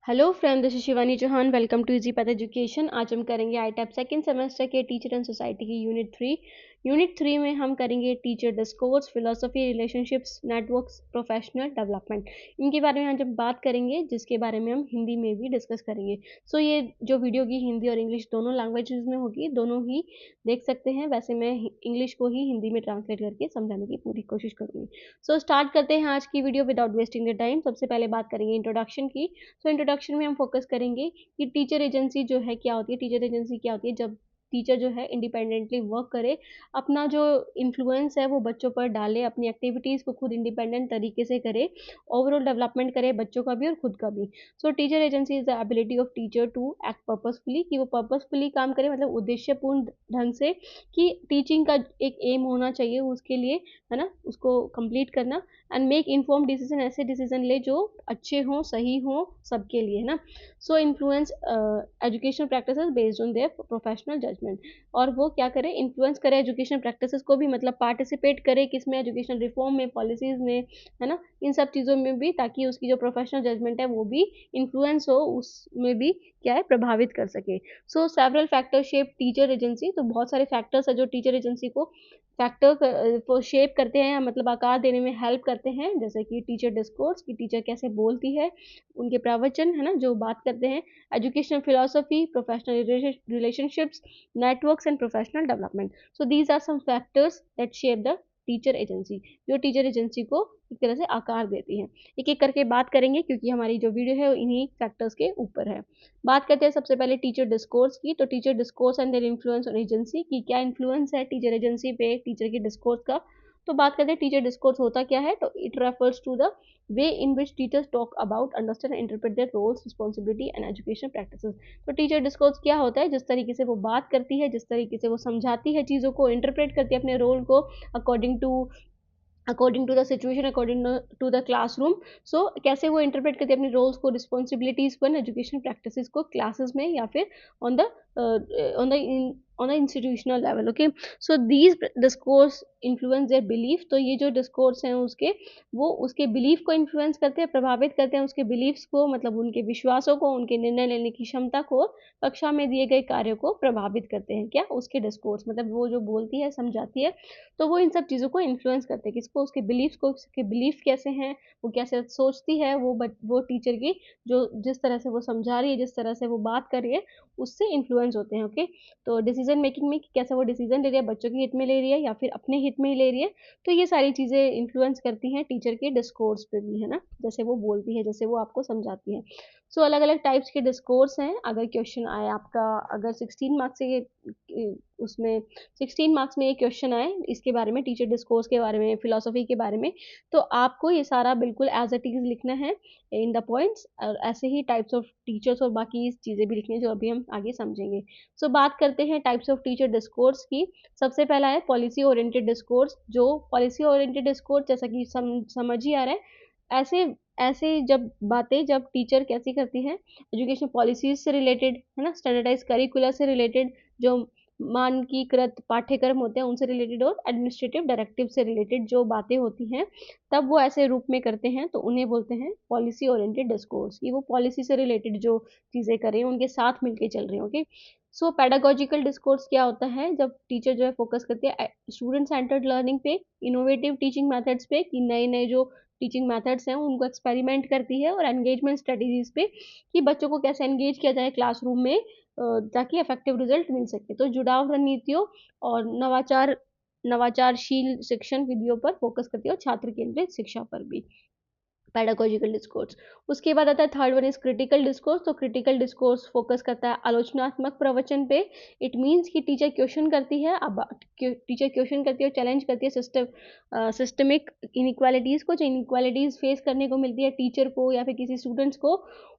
Hello friend, this is Shivani Chauhan. Welcome to Easy Path Education. आज हम करेंगे आई टाइप सेकेंड सेमेस्टर के teacher and society की unit three में हम करेंगे teacher discourse, philosophy, relationships, networks, professional development. इनके बारे में आज हम बात करेंगे, जिसके बारे में हम हिंदी में भी डिस्कस करेंगे। सो ये जो वीडियो की हिंदी और इंग्लिश दोनों लैंग्वेजेस में होगी, दोनों ही देख सकते हैं। वैसे मैं इंग्लिश को ही हिंदी में ट्रांसलेट करके समझाने की पूरी कोशिश करूँगी। सो स्टार्ट करते हैं आज की video without wasting the time. सबसे पहले बात करेंगे इंट्रोडक्शन की। इंट्रोडक्शन में हम फोकस करेंगे कि टीचर एजेंसी जो है क्या होती है। टीचर एजेंसी क्या होती है? जब टीचर जो है इंडिपेंडेंटली वर्क करे, अपना जो इन्फ्लुएंस है वो बच्चों पर डाले, अपनी एक्टिविटीज़ को खुद इंडिपेंडेंट तरीके से करे, ओवरऑल डेवलपमेंट करे बच्चों का भी और खुद का भी। So teacher agency is the ability of teacher to act purposefully, कि वो पर्पसफुली काम करे, मतलब उद्देश्यपूर्ण ढंग से, कि टीचिंग का एक एम होना चाहिए उसके लिए, है ना, उसको कंप्लीट करना। एंड मेक इन्फॉर्म डिसीजन, ऐसे डिसीजन ले जो अच्छे हों, सही हों सबके लिए, है ना। So influence educational practices based on their professional judgement. और वो क्या करे? इन्फ्लुएंस करे एजुकेशनल प्रैक्टिसेस को भी, मतलब पार्टिसिपेट करे किसमें? एजुकेशनल रिफॉर्म में, पॉलिसीज में, है ना, इन सब चीज़ों में भी, ताकि उसकी जो प्रोफेशनल जजमेंट है वो भी इन्फ्लुएंस हो, उसमें भी क्या है, प्रभावित कर सके। So several factor shape teacher agency. तो बहुत सारे फैक्टर्स है जो टीचर एजेंसी को फैक्टर को शेप करते हैं, मतलब आकार देने में हेल्प करते हैं। जैसे कि टीचर डिस्कोर्स, की टीचर कैसे बोलती है, उनके प्रवचन, है ना, जो बात करते हैं। Educational philosophy, professional relationships, networks and professional development. So these are some factors that shape the teacher agency, जो टीचर एजेंसी को एक तरह से आकार देती है। एक एक करके बात करेंगे, क्योंकि हमारी जो वीडियो है वो इन्हीं फैक्टर्स के ऊपर है। बात करते हैं सबसे पहले टीचर डिस्कोर्स की। तो teacher discourse and their influence on agency, की क्या इन्फ्लुएंस है टीचर एजेंसी पे टीचर की डिस्कोर्स का। तो बात करते हैं टीचर डिस्कोर्स होता क्या है। तो it refers to the way in which teachers talk about, understand and interpret their roles, responsibility and education practices. तो टीचर डिस्कोर्स क्या होता है? जिस तरीके से वो बात करती है, जिस तरीके से वो समझाती है चीज़ों को, इंटरप्रेट करती है अपने रोल को according to the situation, according to the classroom. So कैसे वो इंटरप्रेट करते हैं अपने रोल्स को, रिस्पॉन्सिबिलिटीज़ को, एजुकेशन प्रैक्टिसेस को, क्लासेस में या फिर on the on the institutional level. Okay, so these discourse influence their belief. तो ये जो डिस्कोर्स हैं उसके, वो उसके बिलीफ को इन्फ्लुएंस करते हैं, प्रभावित करते हैं उसके बिलीफ्स को, मतलब उनके विश्वासों को, उनके निर्णय लेने की क्षमता को, कक्षा में दिए गए कार्यों को प्रभावित करते हैं। क्या? उसके डिस्कोर्स, मतलब वो जो बोलती है, समझाती है, तो वो इन सब चीज़ों को इन्फ्लुएंस करते हैं। किसको? उसके बिलीफ्स को। उसके बिलीफ कैसे हैं, वो कैसे सोचती है, वो टीचर की जो जिस तरह से वो समझा रही है, जिस तरह से वो बात कर रही है, उससे इन्फ्लुएंस होते हैं। ओके, तो डिसीजन मेकिंग में कैसे वो डिसीजन ले रही है, बच्चों के हित में ले रही है या फिर अपने हित में ही ले रही है। तो ये सारी चीज़ें इन्फ्लुएंस करती हैं टीचर के डिस्कोर्स पे भी, है ना, जैसे वो बोलती है, जैसे वो आपको समझाती है। सो अलग अलग टाइप्स के डिस्कोर्स हैं। अगर क्वेश्चन आए आपका, अगर 16 मार्क्स से उसमें 16 मार्क्स में ये क्वेश्चन आए इसके बारे में, टीचर डिस्कोर्स के बारे में, फिलोसफी के बारे में, तो आपको ये सारा बिल्कुल एज इट इज़ लिखना है इन द पॉइंट्स, और ऐसे ही टाइप्स ऑफ टीचर्स और बाकी चीज़ें भी लिखनी है, जो अभी हम आगे समझेंगे। सो बात करते हैं टाइप्स ऑफ टीचर डिस्कोर्स की। सबसे पहला है पॉलिसी ओरिएंटेड डिस्कोर्स। जो पॉलिसी ओरिएंटेड डिस्कोर्स, जैसा कि समझ ही आ रहा है, ऐसे ऐसे जब टीचर कैसी करती है, एजुकेशन पॉलिसीज से रिलेटेड, है ना, स्टैंडर्डाइज करिकुलर से रिलेटेड, जो मानकीकृत पाठ्यक्रम होते हैं उनसे रिलेटेड, और एडमिनिस्ट्रेटिव डायरेक्टिव से रिलेटेड जो बातें होती हैं, तब वो ऐसे रूप में करते हैं, तो उन्हें बोलते हैं पॉलिसी ओरिएंटेड डिस्कोर्स। कि वो पॉलिसी से रिलेटेड जो चीज़ें कर रहे हैं, उनके साथ मिलके चल रहे हैं। ओके, सो पेडागोजिकल डिस्कोर्स क्या होता है? जब टीचर जो है फोकस करती है स्टूडेंट सेंटर्ड लर्निंग पे, इनोवेटिव टीचिंग मेथड्स पे, कि नए नए जो टीचिंग मेथड्स हैं उनको एक्सपेरिमेंट करती है, और एंगेजमेंट स्ट्रेटजीज पे, कि बच्चों को कैसे एंगेज किया जाए क्लासरूम में, ताकि इफेक्टिव रिजल्ट मिल सके। तो जुड़ाव रणनीतियों और नवाचारशील शिक्षण विधियों पर फोकस करती है, और छात्र केंद्रित शिक्षा पर भी। Pedagogical discourse. उसके बाद आता है third one is critical discourse. तो क्रिटिकल डिस्कोर्स फोकस करता है आलोचनात्मक प्रवचन पे। इट मीन्स कि टीचर क्वेश्चन करती है, अब टीचर क्वेश्चन करती है और चैलेंज करती है सिस्टमिक इनइक्वालिटीज़ को, जो इनइक्वालिटीज़ फेस करने को मिलती है टीचर को या फिर किसी स्टूडेंट्स को,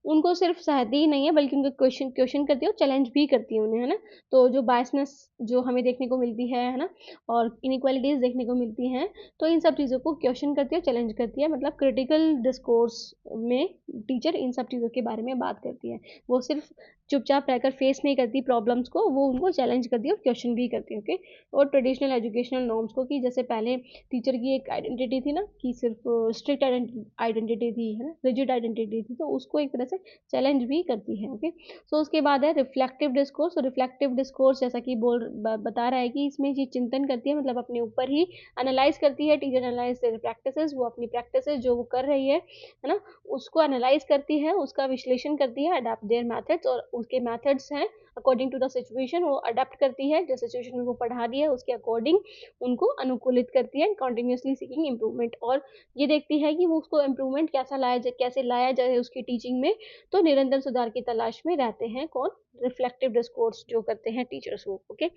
उनको सिर्फ सहती ही नहीं है, बल्कि उनका क्वेश्चन करती है और चैलेंज भी करती है उन्हें, है ना। तो जो बायसनेस जो हमें देखने को मिलती है ना, और इनइक्वालिटीज़ देखने को मिलती हैं, तो इन सब चीज़ों को क्वेश्चन करती है, चैलेंज करती है। मतलब क्रिटिकल डिस्कोर्स में टीचर इन सब चीज़ों के बारे में बात करती है। वो सिर्फ चुपचाप रहकर फेस नहीं करती प्रॉब्लम्स को, वो उनको चैलेंज करती है और क्वेश्चन भी करती है। ओके, और ट्रेडिशनल एजुकेशनल नॉर्म्स को, कि जैसे पहले टीचर की एक आइडेंटिटी थी ना, कि सिर्फ स्ट्रिक्ट आइडेंटिटी थी, है ना, रिजिड आइडेंटिटी थी, तो उसको एक तरह से चैलेंज भी करती है। ओके, सो उसके बाद है रिफ्लेक्टिव डिस्कोर्स। तो रिफ्लेक्टिव डिस्कोर्स जैसा कि बता रहा है कि इसमें ये चिंतन करती है, मतलब अपने ऊपर ही एनालाइज करती है। टीचर एनालाइज देयर प्रैक्टिसेस, वो अपनी प्रैक्टिसेस जो वो कर रही है ना, उसको एनालाइज करती है, उसका विश्लेषण करती है, अडेप्ट देयर मेथड्स, और उसके मेथड्स हैं अकॉर्डिंग टू द सिचुएशन, वो अडेप्ट करती है, जो सिचुएशन उनको पढ़ा रही है उसके अकॉर्डिंग उनको अनुकूलित करती है, कंटिन्यूसली सीकिंग इम्प्रूवमेंट, और ये देखती है कि वो उसको इम्प्रूवमेंट कैसे लाया जाए उसकी टीचिंग में, तो निरंतर सुधार की तलाश में रहते हैं कौन, रिफ्लेक्टिव डिस्कोर्स जो करते हैं टीचर्स वो। ओके,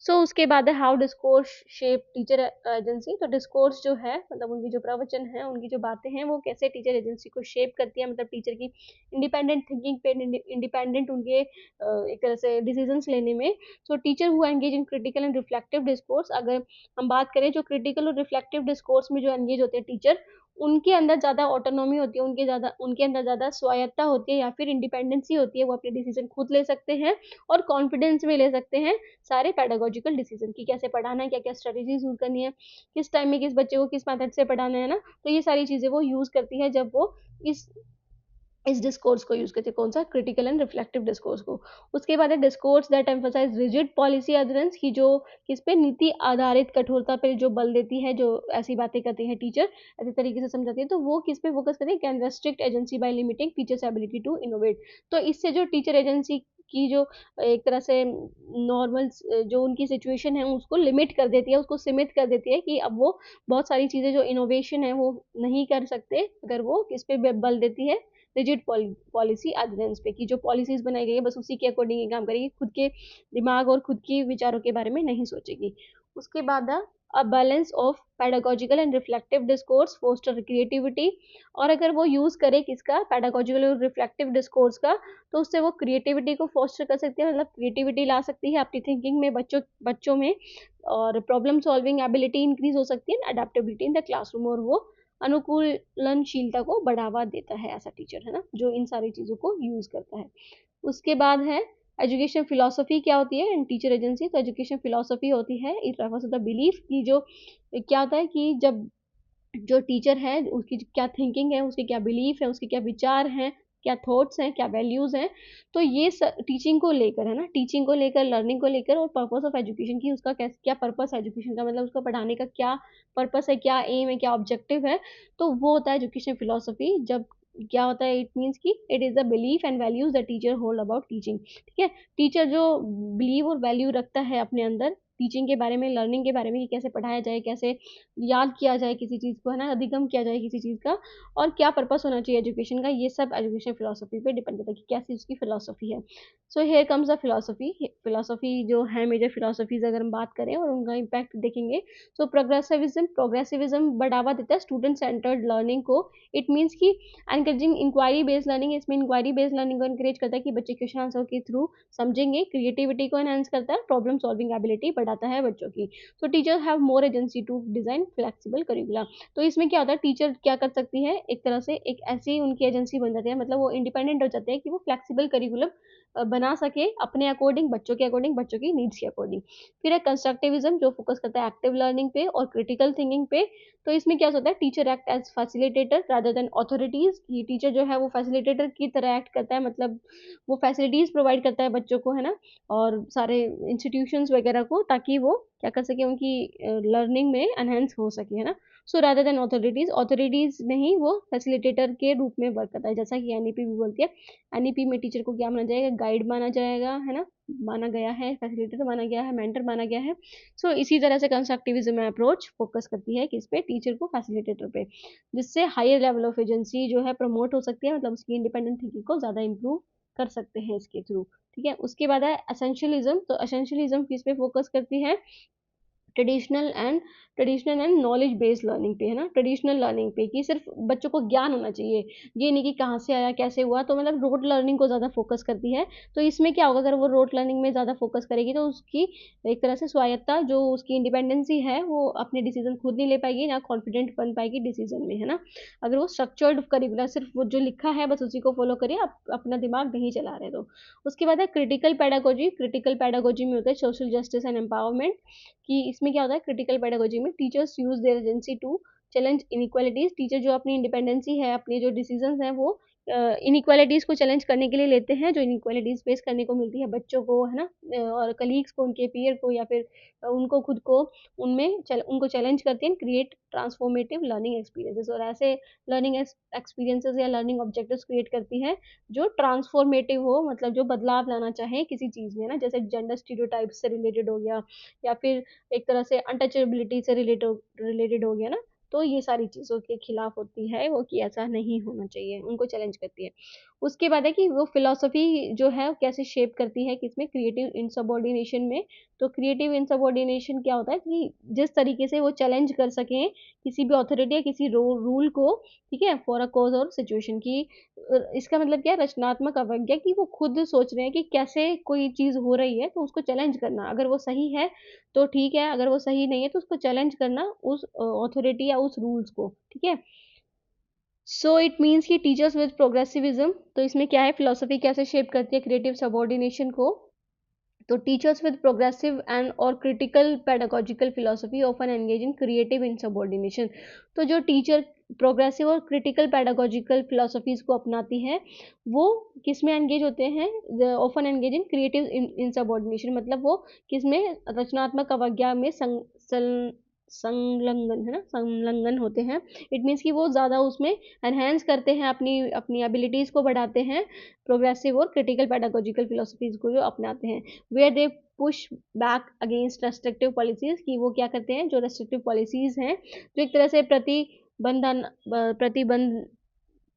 सो उसके बाद है how discourse shape teacher agency. तो डिस्कोर्स जो है, मतलब उनकी जो प्रवचन है, उनकी जो बातें हैं, वो कैसे टीचर एजेंसी को शेप करती है, मतलब टीचर की इंडिपेंडेंट थिंकिंग पे, इंडिपेंडेंट उनके एक तरह से डिसीजंस लेने में। सो teacher who engage in critical and reflective discourse, अगर हम बात करें जो क्रिटिकल और रिफ्लेक्टिव डिस्कोर्स में जो एंगेज होते हैं टीचर, उनके अंदर ज़्यादा ऑटोनॉमी होती है, उनके अंदर ज़्यादा स्वायत्ता होती है, या फिर इंडिपेंडेंसी होती है, वो अपने डिसीजन खुद ले सकते हैं और कॉन्फिडेंस में ले सकते हैं सारे पेडागोजिकल डिसीजन, की कैसे पढ़ाना है, क्या क्या स्ट्रेटेजीज यूज करनी है, किस टाइम में किस बच्चे को किस मेथड से पढ़ाना है ना, तो ये सारी चीज़ें वो यूज़ करती है जब वो इस इस डिस्कोर्स को यूज करते हैं, कौन सा, क्रिटिकल एंड रिफ्लेक्टिव डिस्कोर्स को। उसके बाद है discourse that emphasize rigid policy adherence, की जो किस पे, नीति आधारित कठोरता पे जो बल देती है, जो ऐसी बातें करती है टीचर, ऐसे तरीके से समझाती है, तो वो किस पे फोकस करती है, can restrict agency by limiting teachers ability to innovate. तो इससे जो टीचर एजेंसी की जो एक तरह से नॉर्मल जो उनकी सिचुएशन है उसको लिमिट कर देती है, उसको सीमित कर देती है, कि अब वो बहुत सारी चीज़ें जो इनोवेशन है वो नहीं कर सकते, अगर वो किस पे बल देती है, रिजिड पॉलिसी एडहेरेंस पे, कि जो पॉलिसीज बनाई गई है बस उसी के अकॉर्डिंग ही काम करेगी, खुद के दिमाग और खुद के विचारों के बारे में नहीं सोचेगी। उसके बाद a balance of pedagogical and reflective discourse foster creativity, और अगर वो यूज करे किसका, पेडागोजिकल और रिफ्लेक्टिव डिस्कोर्स का, तो उससे वो क्रिएटिविटी को फोस्टर कर सकती है, मतलब क्रिएटिविटी ला सकती है अपनी थिंकिंग में, बच्चों में, और प्रॉब्लम सॉल्विंग एबिलिटी इंक्रीज हो सकती है, अडेप्टेबिलिटी इन द क्लासरूम, और वो अनुकूलनशीलता को बढ़ावा देता है ऐसा टीचर, है ना, जो इन सारी चीज़ों को यूज़ करता है। उसके बाद है एजुकेशन फिलॉसफी क्या होती है इन टीचर एजेंसी। तो एजुकेशन फिलॉसफी होती है it refers to the belief, की जो क्या होता है कि जब जो टीचर है उसकी क्या थिंकिंग है, उसके क्या बिलीफ है, उसके क्या विचार हैं, क्या थॉट्स हैं, क्या वैल्यूज़ हैं, तो ये टीचिंग को लेकर, है ना, टीचिंग को लेकर, लर्निंग को लेकर, और पर्पस ऑफ एजुकेशन की, उसका क्या पर्पस है एजुकेशन का, मतलब उसको पढ़ाने का क्या पर्पस है, क्या एम है, क्या ऑब्जेक्टिव है, तो वो होता है एजुकेशन फिलोसफी। जब क्या होता है, इट मीन्स कि it is the belief and values the teacher hold about teaching. ठीक है, टीचर जो बिलीव और वैल्यू रखता है अपने अंदर टीचिंग के बारे में, लर्निंग के बारे में, कि कैसे पढ़ाया जाए, कैसे याद किया जाए किसी चीज़ को, है ना, अधिगम किया जाए किसी चीज़ का, और क्या पर्पस होना चाहिए एजुकेशन का, ये सब एजुकेशन फिलॉसफी पे डिपेंड करता है कि कैसी उसकी फिलॉसफी है। So here comes the philosophy. Philosophy जो है, मेजर फिलॉसफीज अगर हम बात करें और उनका इम्पैक्ट देखेंगे, सो प्रोग्रेसिविज्म बढ़ावा देता है स्टूडेंट सेंटर्ड लर्निंग को। इट मीन्स कि एनकरेजिंग इंक्वायरी बेस्ड लर्निंग, इसमें इंक्वायरी बेस्ड लर्निंग को एनकरेज करता है कि बच्चे क्वेश्चन आंसर के थ्रू समझेंगे, क्रिएटिविटी को एनहांस करता है, प्रॉब्लम सॉल्विंग एबिलिटी बढ़ाता है बच्चों की। तो teacher have more agency to design flexible curriculum. तो इसमें क्या होता है, टीचर क्या कर सकती है, एक तरह से एक ऐसी उनकी एजेंसी बन जाती है, मतलब वो इंडिपेंडेंट हो जाते हैं कि वो फ्लेक्सिबल करिकुलम बना सके अपने अकॉर्डिंग, बच्चों के अकॉर्डिंग, बच्चों की नीड्स के अकॉर्डिंग। फिर है कंस्ट्रक्टिविज्म, जो फोकस करता है एक्टिव लर्निंग पे और क्रिटिकल थिंकिंग पे। तो इसमें क्या होता है, teacher act as facilitator rather than authorities. ये टीचर जो है वो फैसिलिटेटर की तरह एक्ट करता है, मतलब वो फैसिलिटीज प्रोवाइड करता है बच्चों को, है ना, और सारे इंस्टीट्यूशंस वगैरह को, ताकि वो क्या कर सके, उनकी लर्निंग में एनहेंस हो सके, है ना। सो रादर देन अथॉरिटीज नहीं, वो फैसिलिटेटर के रूप में वर्क करता है, जैसा कि एनईपी भी बोलती है। एनईपी में टीचर को क्या माना जाएगा, गाइड माना जाएगा, है ना, माना गया है, फैसिलिटेटर माना गया है, मेंटर माना गया है। सो इसी तरह से कंस्ट्रक्टिविज्म में अप्रोच फोकस करती है किस पे, टीचर को, फैसिलिटेटर पे, जिससे हायर लेवल ऑफ एजेंसी जो है प्रमोट हो सकती है, मतलब उसकी इंडिपेंडेंट थिंकिंग को ज़्यादा इंप्रूव कर सकते हैं इसके थ्रू। ठीक है, उसके बाद है एसेंशियलिज्म। तो एसेंशियलिज्म किस पे फोकस करती है, traditional and knowledge based learning पे, है ना, ट्रेडिशनल लर्निंग पे, कि सिर्फ बच्चों को ज्ञान होना चाहिए, ये नहीं कि कहाँ से आया कैसे हुआ, तो मतलब रोट लर्निंग को ज़्यादा फोकस करती है। तो इसमें क्या होगा, अगर वो रोट लर्निंग में ज़्यादा फोकस करेगी तो उसकी एक तरह से स्वायत्ता, जो उसकी इंडिपेंडेंसी है, वो अपने डिसीजन खुद नहीं ले पाएगी, ना कॉन्फिडेंट बन पाएगी डिसीजन में, है ना। अगर वो स्ट्रक्चर्ड करिकुलर सिर्फ वो जो लिखा है बस उसी को फॉलो करिए, आप अपना दिमाग नहीं चला रहे। तो उसके बाद है क्रिटिकल पैडागोजी। क्रिटिकल पैडागोजी में होता है सोशल जस्टिस एंड एम्पावरमेंट, कि इसमें क्या होता है, क्रिटिकल पेडागोजी में teachers use their agency to challenge inequalities. Teacher जो अपनी इंडिपेंडेंसी है, अपने जो डिसीजंस हैं, वो इनइक्वालिटीज को चैलेंज करने के लिए लेते हैं, जो इनइक्वालिटीज फेस करने को मिलती है बच्चों को, है ना, और कलीग्स को, उनके पीयर को, या फिर उनको खुद को, उनको चैलेंज करते हैं, क्रिएट ट्रांसफॉर्मेटिव लर्निंग एक्सपीरियंसेस। और ऐसे लर्निंग एक्सपीरियंसेस या लर्निंग ऑब्जेक्टिव्स क्रिएट करती है जो ट्रांसफॉर्मेटिव हो, मतलब जो बदलाव लाना चाहे किसी चीज़ में, ना, जैसे जेंडर स्टीरियोटाइप्स से रिलेटेड हो गया, या फिर एक तरह से अनटचेबिलिटी से रिलेटेड हो गया ना। तो ये सारी चीज़ों के खिलाफ होती है वो, कि ऐसा नहीं होना चाहिए, उनको चैलेंज करती है। उसके बाद है कि वो फिलॉसफी जो है वो कैसे शेप करती है, किसमें, क्रिएटिव इनसबऑर्डिनेशन में। तो क्रिएटिव इनसबऑर्डिनेशन क्या होता है, कि जिस तरीके से वो चैलेंज कर सकें किसी भी अथॉरिटी या किसी रूल को, ठीक है, फॉर अ कॉज और सिचुएशन की। इसका मतलब क्या है, रचनात्मक अवज्ञा, कि वो खुद सोच रहे हैं कि कैसे कोई चीज़ हो रही है, तो उसको चैलेंज करना, अगर वो सही है तो ठीक है, अगर वो सही नहीं है तो उसको चैलेंज करना, उस अथॉरिटी या उस रूल्स को, ठीक है। सो इट मीन्स कि टीचर्स विद प्रोग्रेसिविज्म, तो इसमें क्या है, फिलोसफी कैसे शेप करती है क्रिएटिव सबऑर्डिनेशन को। तो टीचर्स विद प्रोग्रेसिव एंड और critical pedagogical philosophy often engage in creative insubordination. तो जो टीचर प्रोग्रेसिव और क्रिटिकल पेडागोजिकल फिलोसफीज को अपनाती है, वो किस में एंगेज होते हैं, often engage in creative insubordination, मतलब वो किस में, रचनात्मक अवज्ञा में संलग्न, है ना, संलग्न होते हैं। इट मीन्स कि वो ज़्यादा उसमें एनहेंस करते हैं, अपनी अपनी एबिलिटीज़ को बढ़ाते हैं, प्रोग्रेसिव और क्रिटिकल पेडागोजिकल फिलोसफीज को जो अपनाते हैं, where they push back against restrictive policies, की वो क्या करते हैं, जो रेस्ट्रिक्टिव पॉलिसीज हैं, जो एक तरह से प्रतिबंध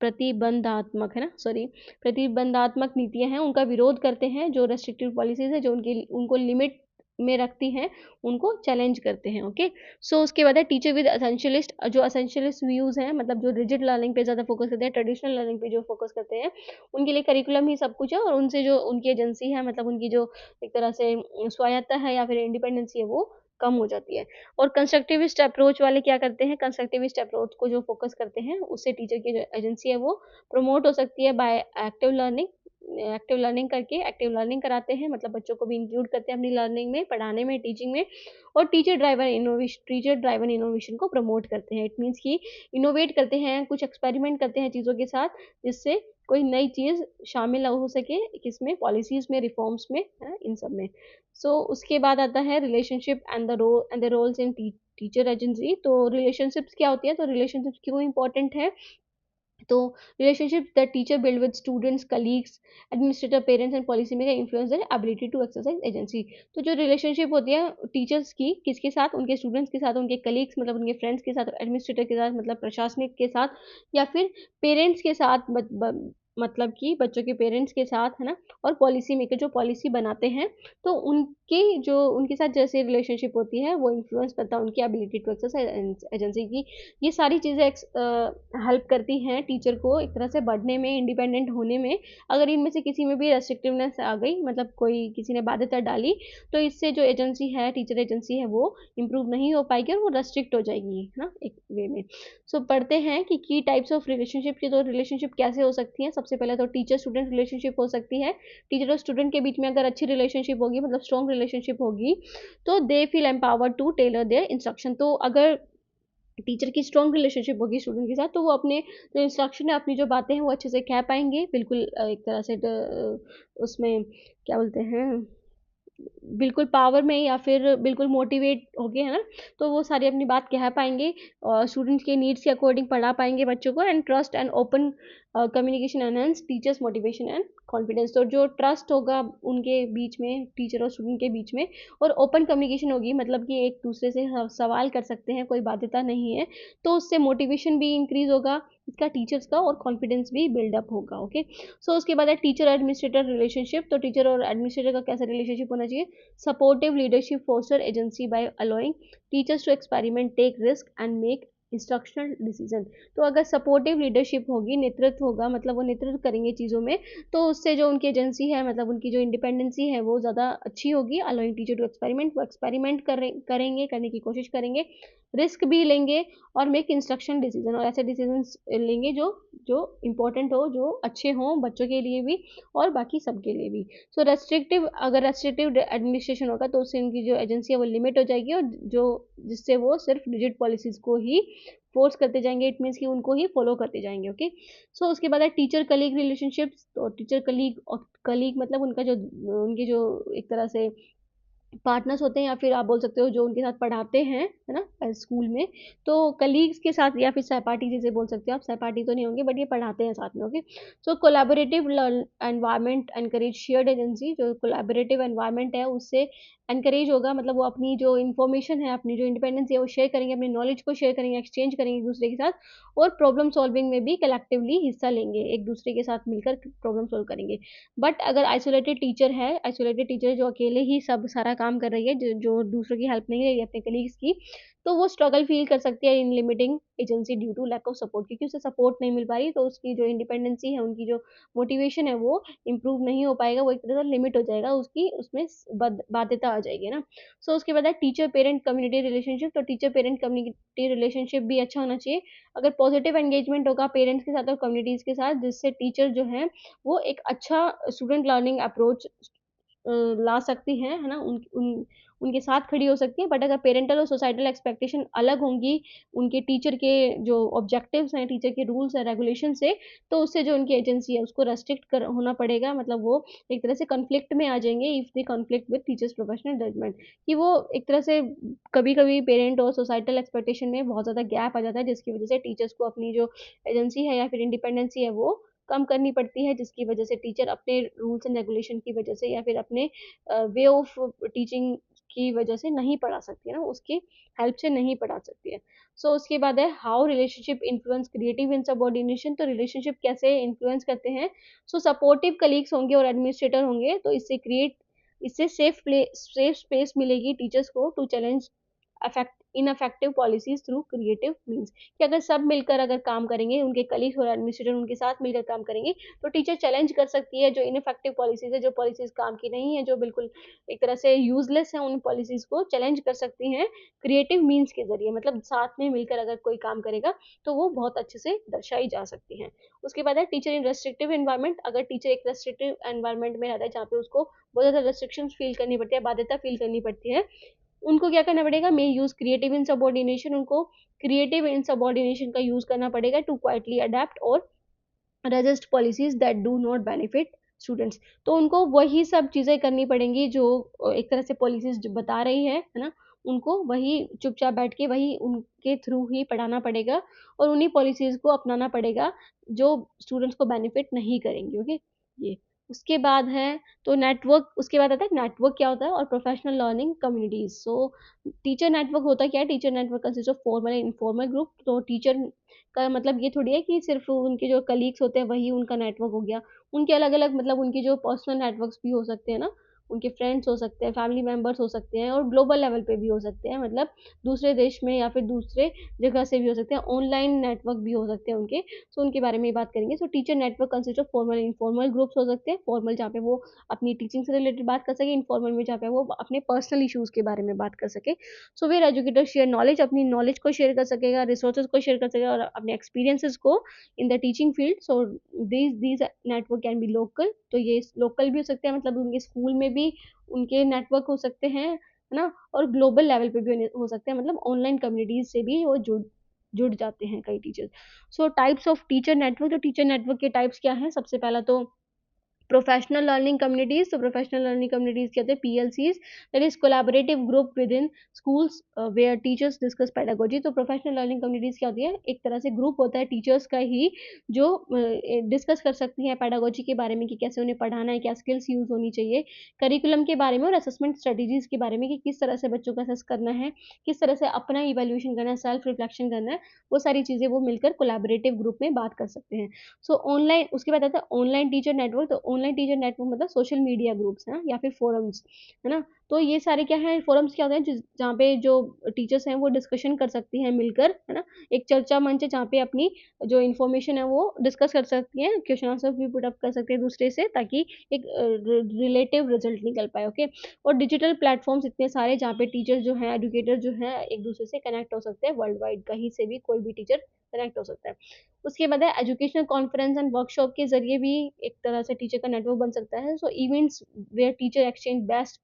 प्रतिबंधात्मक, है ना, सॉरी, प्रतिबंधात्मक नीतियां हैं, उनका विरोध करते हैं, जो रेस्ट्रिक्टिव पॉलिसीज है, जो उनको लिमिट में रखती हैं, उनको चैलेंज करते हैं। ओके, सो उसके बाद है टीचर विद असेंशियलिस्ट। जो असेंशियलिस्ट व्यूज हैं, मतलब जो रिजिड लर्निंग पे ज़्यादा फोकस करते हैं, ट्रेडिशनल लर्निंग पे जो फोकस करते हैं, उनके लिए करिकुलम ही सब कुछ है, और उनसे जो उनकी एजेंसी है, मतलब उनकी जो एक तरह से स्वायत्ता है या फिर इंडिपेंडेंसी है, वो कम हो जाती है। और कंस्ट्रक्टिविस्ट अप्रोच वाले क्या करते हैं, कंस्ट्रक्टिविस्ट अप्रोच को जो फोकस करते हैं, उससे टीचर की जो एजेंसी है वो प्रमोट हो सकती है by active learning. Active learning करके एक्टिव लर्निंग कराते हैं, मतलब बच्चों को भी इंक्लूड करते हैं अपनी लर्निंग में, पढ़ाने में, टीचिंग में। और टीचर ड्राइवर इनोवेशन को प्रमोट करते हैं। इट मीन्स कि इनोवेट करते हैं, कुछ एक्सपेरिमेंट करते हैं चीज़ों के साथ, जिससे कोई नई चीज़ शामिल हो सके किसमें, पॉलिसीज़ में, रिफॉर्म्स में, है ना, इन सब में। सो उसके बाद आता है relationship and the roles in teacher agency. तो रिलेशनशिप्स क्या होती है, तो रिलेशनशिप्स क्यों इंपॉर्टेंट है। तो relationship that teacher build with students, colleagues, administrator, parents and policy maker influence their ability to exercise agency. तो जो रिलेशनशिप होती है टीचर्स की, किसके साथ, उनके स्टूडेंट्स के साथ, उनके कलीग्स मतलब उनके फ्रेंड्स के साथ, एडमिनिस्ट्रेटर के साथ मतलब प्रशासनिक के साथ, या फिर पेरेंट्स के साथ, मतलब कि बच्चों के पेरेंट्स के साथ, है ना, और पॉलिसी मेकर जो पॉलिसी बनाते हैं, तो उनके साथ जैसे रिलेशनशिप होती है, वो इन्फ्लुएंस करता है उनकी एबिलिटी टू एक्सरसाइज एजेंसी की। ये सारी चीज़ें हेल्प करती हैं टीचर को एक तरह से बढ़ने में, इंडिपेंडेंट होने में। अगर इनमें से किसी में भी रेस्ट्रिक्टिवनेस आ गई, मतलब कोई किसी ने बाध्यता डाली, तो इससे जो एजेंसी है, टीचर एजेंसी है, वो इम्प्रूव नहीं हो पाएगी, और वो रेस्ट्रिक्ट हो जाएगी, है ना, एक वे में। सो पढ़ते हैं कि की टाइप्स ऑफ रिलेशनशिप की। तो रिलेशनशिप कैसे हो सकती है, सबसे पहले तो टीचर स्टूडेंट रिलेशनशिप हो सकती है। टीचर और स्टूडेंट के बीच में अगर अच्छी रिलेशनशिप होगी, मतलब स्ट्रॉन्ग रिलेशनशिप होगी, तो they feel empowered to tailor their instruction. तो अगर टीचर की स्ट्रॉन्ग रिलेशनशिप होगी स्टूडेंट के साथ, तो वो अपने जो इंस्ट्रक्शन है, अपनी जो बातें हैं, वो अच्छे से कह पाएंगे, बिल्कुल एक तरह से उसमें क्या बोलते हैं, बिल्कुल पावर में, या फिर बिल्कुल मोटिवेट हो गए, है ना। तो वो सारी अपनी बात कह पाएंगे, और स्टूडेंट्स के नीड्स के अकॉर्डिंग पढ़ा पाएंगे बच्चों को, and trust and open communication enhance teachers motivation and confidence. तो जो ट्रस्ट होगा उनके बीच में, टीचर और स्टूडेंट के बीच में, और ओपन कम्युनिकेशन होगी, मतलब कि एक दूसरे से सवाल कर सकते हैं, कोई बाध्यता नहीं है, तो उससे मोटिवेशन भी इंक्रीज होगा इसका टीचर्स का, और कॉन्फिडेंस भी बिल्डअप होगा। ओके, सो उसके बाद है टीचर एडमिनिस्ट्रेटर रिलेशनशिप। तो टीचर और एडमिनिस्ट्रेटर का कैसा रिलेशनशिप होना चाहिए? Supportive leadership foster agency by allowing teachers to experiment, take risk and make instructional decision. तो अगर सपोर्टिव लीडरशिप होगी, नेतृत्व होगा, मतलब वो नेतृत्व करेंगे चीज़ों में, तो उससे जो उनकी एजेंसी है, मतलब उनकी जो इंडिपेंडेंसी है, वो ज़्यादा अच्छी होगी। अलोइंग टीचर टू एक्सपेरिमेंट, वो एक्सपेरिमेंट करेंगे, करने की कोशिश करेंगे, रिस्क भी लेंगे, और मेक इंस्ट्रक्शन डिसीजन, और ऐसे डिसीजन लेंगे जो जो इम्पोर्टेंट हो, जो अच्छे हों बच्चों के लिए भी और बाकी सबके लिए भी। सो रेस्ट्रिक्टिव, अगर रेस्ट्रिक्टिव एडमिनिस्ट्रेशन होगा तो उससे उनकी जो एजेंसी है वो लिमिट हो जाएगी, और जो जिससे वो सिर्फ रिजिड पॉलिसीज को ही फोर्स करते जाएंगे, इट मीन्स कि उनको ही फॉलो करते जाएंगे। ओके, सो उसके बाद है टीचर कलीग रिलेशनशिप्स। तो टीचर कलीग, और कलीग मतलब उनका जो, उनकी जो एक तरह से पार्टनर्स होते हैं, या फिर आप बोल सकते हो जो उनके साथ पढ़ाते हैं, है ना, स्कूल में। तो कलीग्स के साथ, या फिर सहपाठी जिसे बोल सकते हो आप, सहपाठी तो नहीं होंगे बट ये पढ़ाते हैं साथ में। Okay, so collaborative environment encourage shared agency. जो कोलैबोरेटिव एनवायरनमेंट है उससे एनकरेज होगा, मतलब वो अपनी जो इन्फॉर्मेशन है, अपनी जो इंडिपेंडेंस है वो शेयर करेंगे, अपनी नॉलेज को शेयर करेंगे, एक्सचेंज करेंगे एक दूसरे के साथ, और प्रॉब्लम सॉल्विंग में भी कलेक्टिवली हिस्सा लेंगे, एक दूसरे के साथ मिलकर प्रॉब्लम सॉल्व करेंगे। बट अगर आइसोलेटेड टीचर है, आइसोलेटेड टीचर जो अकेले ही सब सारा काम कर रही है, जो दूसरों की हेल्प नहीं ले रही है अपने कलीग्स की, तो वो स्ट्रगल फील कर सकती है in limiting agency due to lack of support, क्योंकि उसे सपोर्ट नहीं मिल पा रही, तो उसकी जो इंडिपेंडेंसी है, उनकी जो मोटिवेशन है वो इम्प्रूव नहीं हो पाएगा, वो एक तरह से लिमिट हो जाएगा उसकी, उसमें बाध्यता आ जाएगी ना। सो उसके बाद है टीचर पेरेंट कम्युनिटी रिलेशनशिप। तो टीचर पेरेंट कम्युनिटी रिलेशनशिप भी अच्छा होना चाहिए। अगर पॉजिटिव एंगेजमेंट होगा पेरेंट्स के साथ और कम्युनिटीज के साथ, जिससे टीचर जो है वो एक अच्छा स्टूडेंट लर्निंग अप्रोच ला सकती हैं, है ना? उनके साथ खड़ी हो सकती हैं। बट अगर पेरेंटल और सोसाइटल एक्सपेक्टेशन अलग होंगी, उनके टीचर के जो ऑब्जेक्टिव्स हैं, टीचर के रूल्स एंड रेगुलेशन से, तो उससे जो उनकी एजेंसी है उसको रेस्ट्रिक्ट कर होना पड़ेगा, मतलब वो एक तरह से कॉन्फ्लिक्ट में आ जाएँगे if they conflict with teachers professional judgement, कि वो एक तरह से कभी-कभी पेरेंट और सोसाइटल एक्सपेक्टेशन में बहुत ज़्यादा गैप आ जाता है, जिसकी वजह से टीचर्स को अपनी जो एजेंसी है या फिर इंडिपेंडेंसी है वो कम करनी पड़ती है, जिसकी वजह से टीचर अपने रूल्स एंड रेगुलेशन की वजह से, या फिर अपने वे ऑफ टीचिंग की वजह से नहीं पढ़ा सकती है ना, उसकी हेल्प से नहीं पढ़ा सकती है। सो उसके बाद है how relationship influence creative insubordination. तो रिलेशनशिप कैसे इन्फ्लुएंस करते हैं? सो सपोर्टिव कलीग्स होंगे और एडमिनिस्ट्रेटर होंगे, तो इससे सेफ स्पेस मिलेगी टीचर्स को to challenge affect ineffective policies through creative means, कि अगर सब मिलकर अगर काम करेंगे, उनके कलीग्स और एडमिनिस्ट्रेटर उनके साथ मिलकर काम करेंगे, तो टीचर चैलेंज कर सकती है जो इनअफेक्टिव पॉलिसीज है, जो पॉलिसीज काम की नहीं है, जो बिल्कुल एक तरह से यूजलेस है, उन पॉलिसीज को चैलेंज कर सकती हैं क्रिएटिव मीन्स के जरिए, मतलब साथ में मिलकर अगर कोई काम करेगा तो वो बहुत अच्छे से दर्शाई जा सकती हैं। उसके बाद है टीचर इन रेस्ट्रिक्टिव एनवायरनमेंट। अगर टीचर एक रेस्ट्रिक्टिव एनवायरनमेंट में रहता है, जहाँ पे उसको बहुत ज़्यादा रेस्ट्रिक्शंस फील करनी पड़ती है, बाध्यता फील करनी पड़ती है, उनको क्या करना पड़ेगा? मे यूज़ क्रिएटिव इनसबऑर्डिनेशन, उनको क्रिएटिव इनसबऑर्डिनेशन का यूज़ करना पड़ेगा टू क्वाइटली अडैप्ट और resist policies that do not benefit students. तो उनको वही सब चीज़ें करनी पड़ेंगी जो एक तरह से पॉलिसीज जो बता रही है ना? उनको वही चुपचाप बैठ के वही उनके थ्रू ही पढ़ाना पड़ेगा, और उन्हीं पॉलिसीज को अपनाना पड़ेगा जो स्टूडेंट्स को बेनिफिट नहीं करेंगी। ओके, ये उसके बाद है, तो नेटवर्क, उसके बाद आता है नेटवर्क क्या होता है, और प्रोफेशनल लर्निंग कम्युनिटीज। सो टीचर नेटवर्क होता क्या है? Teacher network consist of formal and informal group. तो टीचर का मतलब ये थोड़ी है कि सिर्फ़ उनके जो कलीग्स होते हैं वही उनका नेटवर्क हो गया। उनके अलग-अलग, मतलब उनके जो पर्सनल नेटवर्क्स भी हो सकते हैं ना, उनके फ्रेंड्स हो सकते हैं, फैमिली मेंबर्स हो सकते हैं, और ग्लोबल लेवल पे भी हो सकते हैं, मतलब दूसरे देश में या फिर दूसरे जगह से भी हो सकते हैं, ऑनलाइन नेटवर्क भी हो सकते हैं उनके। सो उनके बारे में ही बात करेंगे। सो teacher network consist of formal and informal groups हो सकते हैं। फॉर्मल जहाँ पे वो अपनी टीचिंग से रिलेटेड बात कर सकें, इनफॉर्मल में जहाँ पे वो अपने पर्सनल इश्यूज़ के बारे में बात कर सकें। So where educator share knowledge, अपनी नॉलेज को शेयर कर सकेगा, रिसोर्सेज को शेयर कर सकेगा, और अपने एक्सपीरियंसेस को in the teaching field. So these network can be local. तो ये लोकल भी हो सकते हैं, मतलब उनके स्कूल में भी उनके नेटवर्क हो सकते हैं, है ना? और ग्लोबल लेवल पे भी हो सकते हैं, मतलब ऑनलाइन कम्युनिटीज से भी वो जुड़ जाते हैं कई teachers. So types of teacher network. तो टीचर नेटवर्क के टाइप्स क्या हैं? सबसे पहला तो प्रोफेशनल लर्निंग कम्युनिटीज, तो प्रोफेशनल लर्निंग कम्युनिटीज कहते हैं PLCs, that is collaborative group with in schools where teachers discuss pedagogy. तो प्रोफेशनल लर्निंग कम्युनिटीज क्या होती है, एक तरह से ग्रुप होता है टीचर्स का ही जो डिस्कस कर सकती हैं पेडागोजी के बारे में कि कैसे उन्हें पढ़ाना है, क्या स्किल्स यूज होनी चाहिए, करिकुलम के बारे में और असेसमेंट स्ट्रेटेजीज के बारे में कि किस तरह से बच्चों को असेस करना है, किस तरह से अपना इवेल्यूएशन करना है, सेल्फ रिफ्लेक्शन करना है, वो सारी चीज़ें वो मिलकर कोलैबोरेटिव ग्रुप में बात कर सकते हैं। सो ऑनलाइन, उसके बाद आता है ऑनलाइन टीचर नेटवर्क। तो ऑनलाइन टीचर नेटवर्क मतलब सोशल मीडिया ग्रुप्स हैं या फिर फोरम्स, है ना। तो ये सारे क्या है, फोरम्स क्या होते हैं जहाँ पे जो टीचर्स हैं वो डिस्कशन कर सकती हैं मिलकर, है ना। एक चर्चा मंच है जहाँ पे अपनी जो इन्फॉर्मेशन है वो डिस्कस कर सकती हैं, क्वेश्चन आंसर भी पुट अप कर सकते हैं दूसरे से, ताकि एक रिलेटिव रिजल्ट निकल पाए। ओके। और डिजिटल प्लेटफॉर्म्स इतने सारे जहाँ पे टीचर्स जो हैं, एजुकेटर जो हैं, एक दूसरे से कनेक्ट हो सकते हैं, वर्ल्ड वाइड कहीं से भी कोई भी टीचर कनेक्ट हो सकता है। उसके बाद है एजुकेशनल कॉन्फ्रेंस एंड वर्कशॉप के ज़रिए भी एक तरह से टीचर का नेटवर्क बन सकता है। So events where teacher exchange best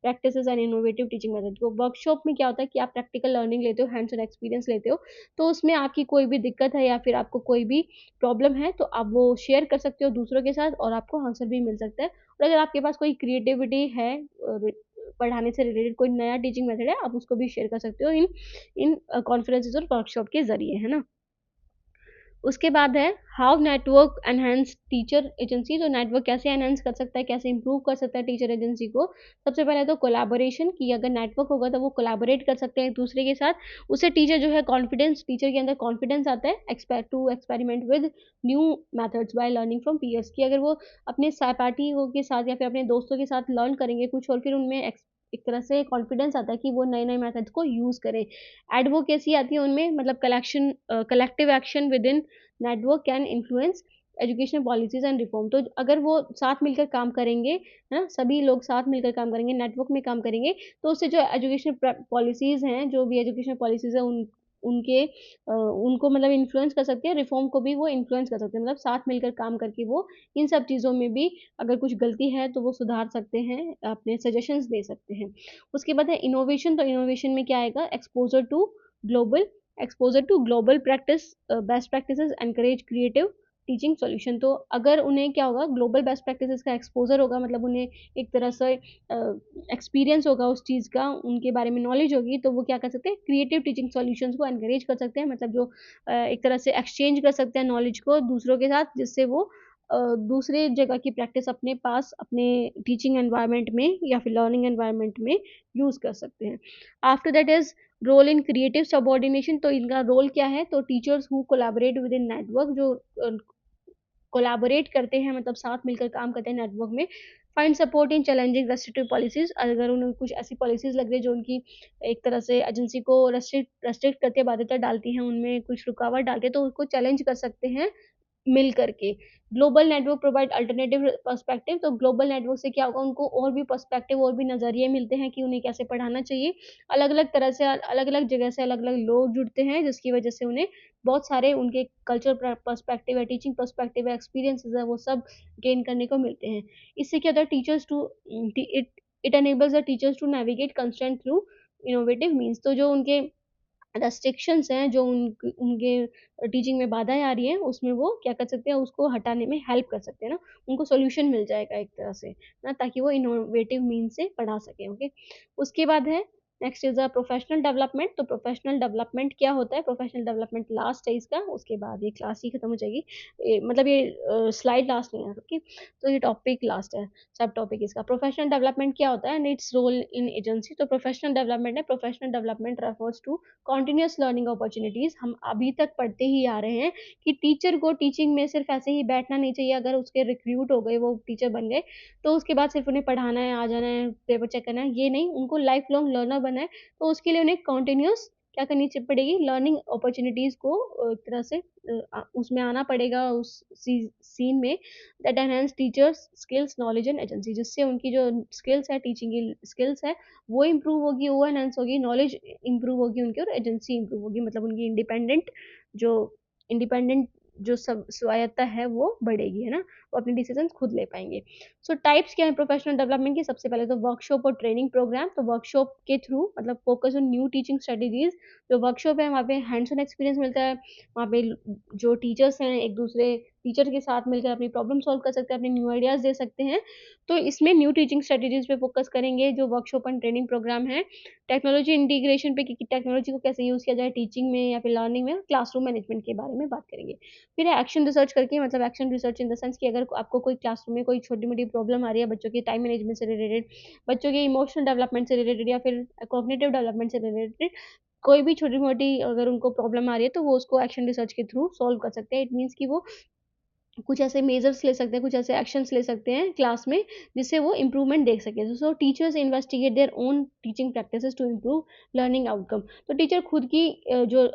practices and innovative teaching method. तो वर्कशॉप में क्या होता है कि आप प्रैक्टिकल लर्निंग लेते हो, हैंड्स ऑन एक्सपीरियंस लेते हो, तो उसमें आपकी कोई भी दिक्कत है या फिर आपको कोई भी प्रॉब्लम है तो आप वो शेयर कर सकते हो दूसरों के साथ और आपको आंसर भी मिल सकता है। और अगर आपके पास कोई क्रिएटिविटी है पढ़ाने से रिलेटेड, कोई नया टीचिंग मेथड है, आप उसको भी शेयर कर सकते हो इन इन कॉन्फ्रेंसेस और वर्कशॉप के ज़रिए, है ना। उसके बाद है how network enhance teacher agency. तो नेटवर्क कैसे एनहांस कर सकता है, कैसे इंप्रूव कर सकता है टीचर एजेंसी को। सबसे पहले तो कोलैबोरेशन, कि अगर नेटवर्क होगा तो वो कोलैबोरेट कर सकते हैं एक दूसरे के साथ। उससे टीचर जो है कॉन्फिडेंस, टीचर के अंदर कॉन्फिडेंस आता है experiment with new methods by learning from peers. कि अगर वो अपने सहपाठियों के साथ या फिर अपने दोस्तों के साथ लर्न करेंगे कुछ और फिर उनमें एक तरह से कॉन्फिडेंस आता है कि वो नए नए मेथड्स को यूज़ करें। एडवोकेसी आती है उनमें, मतलब collective action with in network can influence educational policies and reform. तो अगर वो साथ मिलकर काम करेंगे, है ना, सभी लोग साथ मिलकर काम करेंगे, नेटवर्क में काम करेंगे, तो उससे जो एजुकेशनल पॉलिसीज हैं, जो भी एजुकेशनल पॉलिसीज हैं उनको मतलब इन्फ्लुएंस कर सकते हैं, रिफॉर्म को भी वो इन्फ्लुएंस कर सकते हैं, मतलब साथ मिलकर काम करके वो इन सब चीज़ों में भी अगर कुछ गलती है तो वो सुधार सकते हैं, अपने सजेशंस दे सकते हैं। उसके बाद है इनोवेशन। तो इनोवेशन में क्या आएगा, global exposure to global practice best practices encourage creative teaching solution. तो अगर उन्हें क्या होगा, ग्लोबल बेस्ट प्रैक्टिसेस का एक्सपोजर होगा, मतलब उन्हें एक तरह से एक्सपीरियंस होगा उस चीज़ का, उनके बारे में नॉलेज होगी, तो वो क्या कर सकते हैं, क्रिएटिव टीचिंग सॉल्यूशंस को एनकरेज कर सकते हैं, मतलब जो एक तरह से एक्सचेंज कर सकते हैं नॉलेज को दूसरों के साथ, जिससे वो दूसरे जगह की प्रैक्टिस अपने पास अपने टीचिंग एनवायरनमेंट में या फिर लर्निंग एनवायरनमेंट में यूज़ कर सकते हैं। After that is role in creative subordination. तो इनका रोल क्या है, तो teachers who collaborate with in network, जो कोलैबोरेट करते हैं, मतलब साथ मिलकर काम करते हैं नेटवर्क में, find support in challenging restrictive policies. अगर उन्हें कुछ ऐसी पॉलिसीज लग रही है जो उनकी एक तरह से एजेंसी को रेस्ट्रिक्ट करती है, बाध्यता डालती हैं, उनमें कुछ रुकावट डालती है, तो उसको चैलेंज कर सकते हैं मिल करके। Global network provide alternative perspective. तो ग्लोबल नेटवर्क से क्या होगा, उनको और भी पर्सपेक्टिव और भी नज़रिए मिलते हैं कि उन्हें कैसे पढ़ाना चाहिए। अलग-अलग तरह से अलग-अलग जगह से अलग-अलग लोग जुड़ते हैं, जिसकी वजह से उन्हें बहुत सारे उनके कल्चर पर्सपेक्टिव है, टीचिंग पर्सपेक्टिव है, एक्सपीरियंसेस है, वो सब गेन करने को मिलते हैं। इससे क्या होता है, teachers to it it enables the teachers to navigate constraint through innovative means. तो जो उनके रेस्ट्रिक्शंस हैं, जो उनके टीचिंग में बाधाएँ आ रही हैं, उसमें वो क्या कर सकते हैं, उसको हटाने में हेल्प कर सकते हैं ना, उनको सॉल्यूशन मिल जाएगा एक तरह से ना, ताकि वो इनोवेटिव मीन्स से पढ़ा सकें। ओके। उसके बाद है नेक्स्ट इज़ प्रोफेशनल डेवलपमेंट। तो प्रोफेशनल डेवलपमेंट क्या होता है, प्रोफेशनल डेवलपमेंट लास्ट है इसका, उसके बाद ये क्लास ही खत्म हो जाएगी। मतलब ये स्लाइड लास्ट नहीं है। ओके। तो ये टॉपिक लास्ट है, सब टॉपिक इसका। प्रोफेशनल डेवलपमेंट क्या होता है and its role in agency. तो प्रोफेशनल डेवलपमेंट है, professional development refers to continuous learning opportunities. हम अभी तक पढ़ते ही आ रहे हैं कि टीचर को टीचिंग में सिर्फ ऐसे ही बैठना नहीं चाहिए, अगर उसके रिक्रूट हो गए, वो टीचर बन गए, तो उसके बाद सिर्फ उन्हें पढ़ाना है, आ जाना है, पेपर चेक करना है, ये नहीं, उनको लाइफ लॉन्ग लर्नर बनना है। तो उसके लिए उन्हें कंटिन्यूअस क्या करनी पड़ेगी, लर्निंग अपॉर्चुनिटीज़ को एक तरह से उसमें आना पड़ेगा, उस सीन में, that enhance teachers skills knowledge and agency, जिससे उनकी जो स्किल्स है, टीचिंग की स्किल्स है, वो इम्प्रूव होगी, वो एनहांस होगी, नॉलेज इम्प्रूव होगी उनकी और एजेंसी इम्प्रूव होगी, मतलब उनकी जो इंडिपेंडेंट जो सब स्वायत्ता है वो बढ़ेगी, है ना, वो अपने डिसीजन खुद ले पाएंगे। सो टाइप्स क्या है प्रोफेशनल डेवलपमेंट की, सबसे पहले तो वर्कशॉप और ट्रेनिंग प्रोग्राम। तो वर्कशॉप के थ्रू मतलब focus on new teaching strategies. जो वर्कशॉप है वहाँ पे हैंड्स ऑन एक्सपीरियंस मिलता है, वहाँ पे जो टीचर्स हैं एक दूसरे टीचर के साथ मिलकर अपनी प्रॉब्लम सॉल्व कर सकते हैं, अपने न्यू आइडियाज़ दे सकते हैं। तो इसमें न्यू टीचिंग स्ट्रेटजीज़ पे फोकस करेंगे, जो वर्कशॉप एंड ट्रेनिंग प्रोग्राम है, टेक्नोलॉजी इंटीग्रेशन पे कि टेक्नोलॉजी को कैसे यूज़ किया जाए टीचिंग में या फिर लर्निंग में, क्लासरूम मैनेजमेंट के बारे में बात करेंगे। फिर एक्शन रिसर्च करके, मतलब action research in the sense कि अगर आपको कोई क्लासरूम में कोई छोटी-मोटी प्रॉब्लम आ रही है बच्चों के टाइम मैनेजमेंट से रिलेटेड, बच्चों के इमोशनल डेवलपमेंट से रिलेटेड या फिर कॉग्निटिव डेवलपमेंट से रिलेटेड, कोई भी छोटी-मोटी अगर उनको प्रॉब्लम आ रही है तो वो उसको एक्शन रिसर्च के थ्रू सॉल्व कर सकते हैं। इट मीन्स कि वो कुछ ऐसे मेजर्स ले सकते हैं, कुछ ऐसे एक्शंस ले सकते हैं क्लास में, जिससे वो इम्प्रूवमेंट देख सकें। So teachers investigate their own teaching practices to improve learning outcome. तो टीचर खुद की जो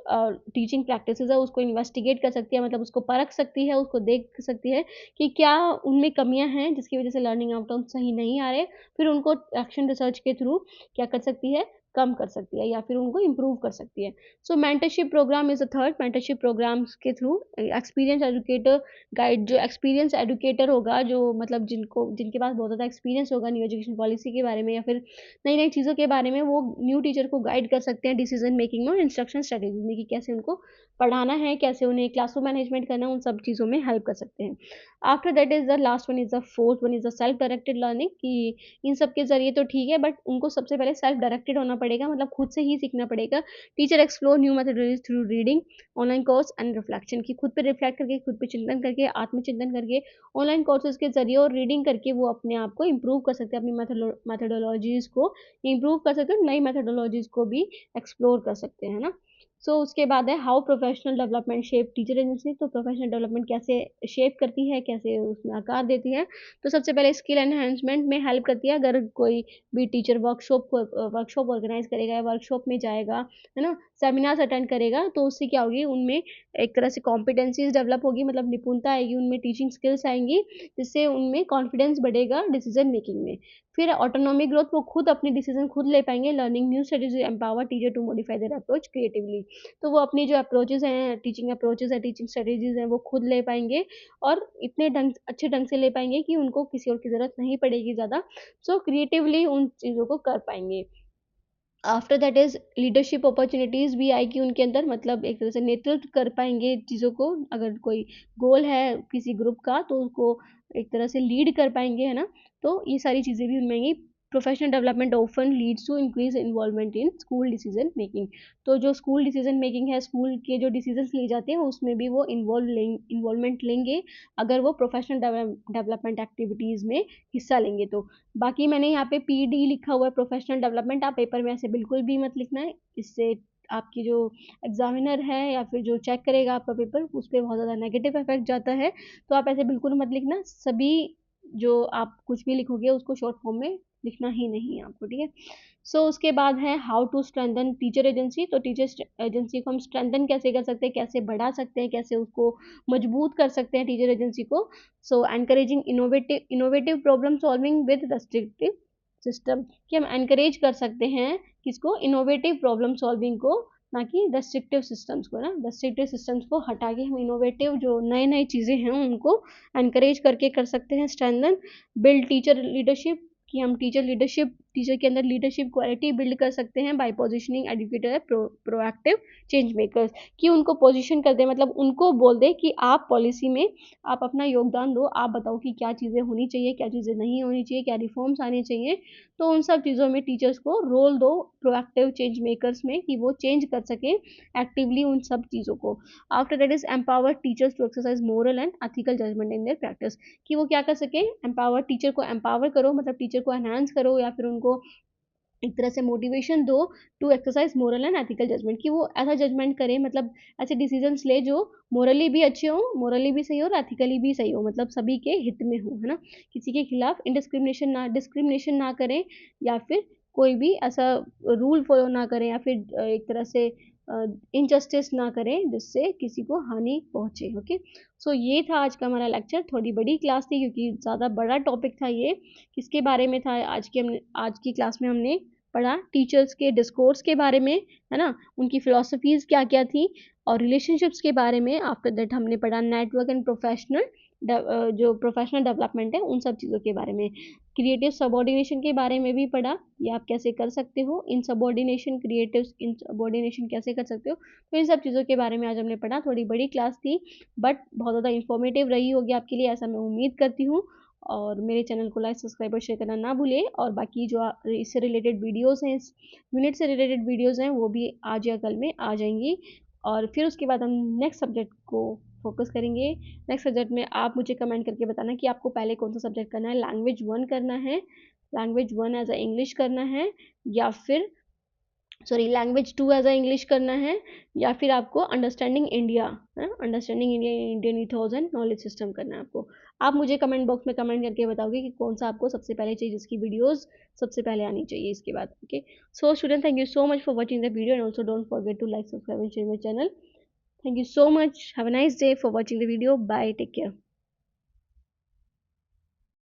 टीचिंग प्रैक्टिसेस है उसको इन्वेस्टिगेट कर सकती है, मतलब उसको परख सकती है, उसको देख सकती है कि क्या उनमें कमियां हैं जिसकी वजह से लर्निंग आउटकम सही नहीं आ रहे। फिर उनको एक्शन रिसर्च के थ्रू क्या कर सकती है, कम कर सकती है या फिर उनको इम्प्रूव कर सकती है। So mentorship programme is a third. Mentorship programmes के थ्रू एक्सपीरियंस एजुकेटर गाइड, जो एक्सपीरियंस एडुकेटर होगा, जो मतलब जिनके पास बहुत ज़्यादा एक्सपीरियंस होगा न्यू एजुकेशन पॉलिसी के बारे में या फिर नई-नई चीज़ों के बारे में, वो न्यू टीचर को गाइड कर सकते हैं डिसीजन मेकिंग में और इंस्ट्रक्शन स्ट्रेटेजी में कि कैसे उनको पढ़ाना है, कैसे उन्हें क्लासरूम मैनेजमेंट करना है, उन सब चीज़ों में हेल्प कर सकते हैं। After that is the last one, is the fourth one, is the self directed learning, कि इन सब के ज़रिए तो ठीक है बट उनको सबसे पहले सेल्फ डायरेक्टेड होना पड़ेगा, मतलब खुद से ही सीखना पड़ेगा। Teacher explore new methodologies through reading, online course and reflection, की खुद पे रिफ्लेक्ट करके, खुद पे चिंतन करके, आत्मचिंतन करके, ऑनलाइन कोर्सेज के ज़रिए और रीडिंग करके वो अपने आप को इम्प्रूव कर सकते हैं, अपनी मेथोडोलॉजीज़ को इम्प्रूव कर सकते हैं, नई मेथोडोलॉजीज़ को भी एक्सप्लोर कर सकते हैं, है ना? सो उसके बाद है how professional development shape teacher agency. तो प्रोफेशनल डेवलपमेंट कैसे शेप करती है, कैसे उसमें आकार देती है। तो सबसे पहले स्किल एनहांसमेंट में हेल्प करती है। अगर कोई भी टीचर वर्कशॉप ऑर्गेनाइज करेगा या वर्कशॉप में जाएगा, है ना, सेमिनार्स अटेंड करेगा, तो उससे क्या होगी, उनमें एक तरह से कॉम्पिटेंसीज डेवलप होगी, मतलब निपुणता आएगी, उनमें टीचिंग स्किल्स आएंगी, जिससे उनमें कॉन्फिडेंस बढ़ेगा डिसीजन मेकिंग में। फिर ऑटोनॉमी ग्रोथ, वो खुद अपने डिसीजन खुद ले पाएंगे। Learning new strategy empower teacher to modify their approach creatively. तो वो अपनी जो अप्रोचेज़ हैं, टीचिंग अप्रोचेज़ हैं, टीचिंग स्ट्रेटेजीज़ हैं, वो खुद ले पाएँगे और इतने अच्छे ढंग से ले पाएँगे कि उनको किसी और की ज़रूरत नहीं पड़ेगी ज़्यादा। सो क्रिएटिवली उन चीज़ों को कर पाएँगे। After that is leadership opportunities भी आएगी उनके अंदर, मतलब एक तरह से नेतृत्व कर पाएँगे चीज़ों को। अगर कोई गोल है किसी ग्रुप का तो उसको एक तरह से लीड कर पाएँगे, है ना? तो ये सारी चीज़ें भी उनमें आएँगी। Professional development often leads to increase involvement in school decision making. तो जो स्कूल डिसीजन मेकिंग है, स्कूल के जो डिसीजंस लिए जाते हैं उसमें भी वो इन्वॉल्वमेंट लेंगे, अगर वो प्रोफेशनल डेवलपमेंट एक्टिविटीज़ में हिस्सा लेंगे तो। बाकी मैंने यहाँ पे पीडी लिखा हुआ है, प्रोफेशनल डेवलपमेंट, आप पेपर में ऐसे बिल्कुल भी मत लिखना है, इससे आपकी जो एग्जामिनर है या फिर जो चेक करेगा आपका पेपर, उस पर बहुत ज़्यादा नेगेटिव इफेक्ट जाता है। तो आप ऐसे बिल्कुल मत लिखना, सभी जो आप कुछ भी लिखोगे उसको शॉर्ट फॉर्म में लिखना ही नहीं है आपको, ठीक है। सो उसके बाद है how to strengthen teacher agency. तो टीचर एजेंसी को हम स्ट्रेंथन कैसे कर सकते हैं, कैसे बढ़ा सकते हैं, कैसे उसको मजबूत कर सकते हैं टीचर एजेंसी को। सो encouraging innovative problem solving with restrictive system, कि हम एनकरेज कर सकते हैं किसको, इनोवेटिव प्रॉब्लम सॉल्विंग को, ना कि रेस्ट्रिक्टिव सिस्टम्स को ना। रेस्ट्रिक्टिव सिस्टम्स को हटा के हम इनोवेटिव जो नए नए चीज़ें हैं उनको एनकरेज करके कर सकते हैं स्ट्रेंथन। बिल्ड टीचर लीडरशिप, कि हम टीचर के अंदर लीडरशिप क्वालिटी बिल्ड कर सकते हैं by positioning educator proactive change makers, कि उनको पोजीशन कर दें, मतलब उनको बोल दें कि आप पॉलिसी में आप अपना योगदान दो, आप बताओ कि क्या चीज़ें होनी चाहिए, क्या चीज़ें नहीं होनी चाहिए, क्या रिफॉर्म्स आने चाहिए। तो उन सब चीज़ों में टीचर्स को रोल दो प्रोएक्टिव चेंज मेकर्स में, कि वो चेंज कर सकें एक्टिवली उन सब चीज़ों को। After that is empower teachers to exercise moral and ethical judgement in their practice, कि वो क्या कर सके, एम्पावर टीचर को एम्पावर करो, मतलब टीचर को एनहांस करो या फिर उनको एक तरह से मोटिवेशन दो to exercise moral and ethical judgement, कि वो ऐसा जजमेंट करें, मतलब ऐसे डिसीजंस ले जो मोरली भी अच्छे हो, मोरली भी सही हो और एथिकली भी सही हो, मतलब सभी के हित में हो, है ना। किसी के खिलाफ डिस्क्रिमिनेशन ना करें या फिर कोई भी ऐसा रूल फॉलो ना करें या फिर एक तरह से इनजस्टिस ना करें जिससे किसी को हानि पहुंचे। ओके, सो ये था आज का हमारा लेक्चर। थोड़ी बड़ी क्लास थी क्योंकि ज़्यादा बड़ा टॉपिक था ये। किसके बारे में था, आज की क्लास में हमने पढ़ा टीचर्स के डिस्कोर्स के बारे में, है ना, उनकी फिलोसफीज़ क्या क्या थी, और रिलेशनशिप्स के बारे में। आफ्टर दैट हमने पढ़ा नेटवर्क एंड प्रोफेशनल जो प्रोफेशनल डेवलपमेंट है उन सब चीज़ों के बारे में। क्रिएटिव सबऑर्डिनेशन के बारे में भी पढ़ा, ये आप कैसे कर सकते हो, इन सबऑर्डिनेशन क्रिएटिव इन सबऑर्डिनेशन कैसे कर सकते हो, तो इन सब चीज़ों के बारे में आज हमने पढ़ा। थोड़ी बड़ी क्लास थी बट बहुत ज़्यादा इंफॉर्मेटिव रही होगी आपके लिए, ऐसा मैं उम्मीद करती हूँ। और मेरे चैनल को लाइक सब्सक्राइब और शेयर करना ना भूलिए। और बाकी जो इससे रिलेटेड वीडियोज़ हैं, इस यूनिट से रिलेटेड वीडियोज़ हैं, वो भी आज या कल में आ जाएंगी। और फिर उसके बाद हम नेक्स्ट सब्जेक्ट को फोकस करेंगे। नेक्स्ट सब्जेक्ट में आप मुझे कमेंट करके बताना कि आपको पहले कौन सा सब्जेक्ट करना है, लैंग्वेज 1 करना है, लैंग्वेज 1 एज अ इंग्लिश करना है, या फिर लैंग्वेज 2 एज अ इंग्लिश करना है, या फिर आपको understanding India, understanding India Indian ethos and knowledge system करना है आपको। आप मुझे कमेंट बॉक्स में कमेंट करके बताओगे कि कौन सा आपको सबसे पहले चाहिए, जिसकी वीडियोस सबसे पहले आनी चाहिए इसके बाद। Okay, so student, thank you so much for watching the video and also don't forget to like subscribe and share my channel. Thank you so much. Have a nice day for watching the video. Bye. Take care.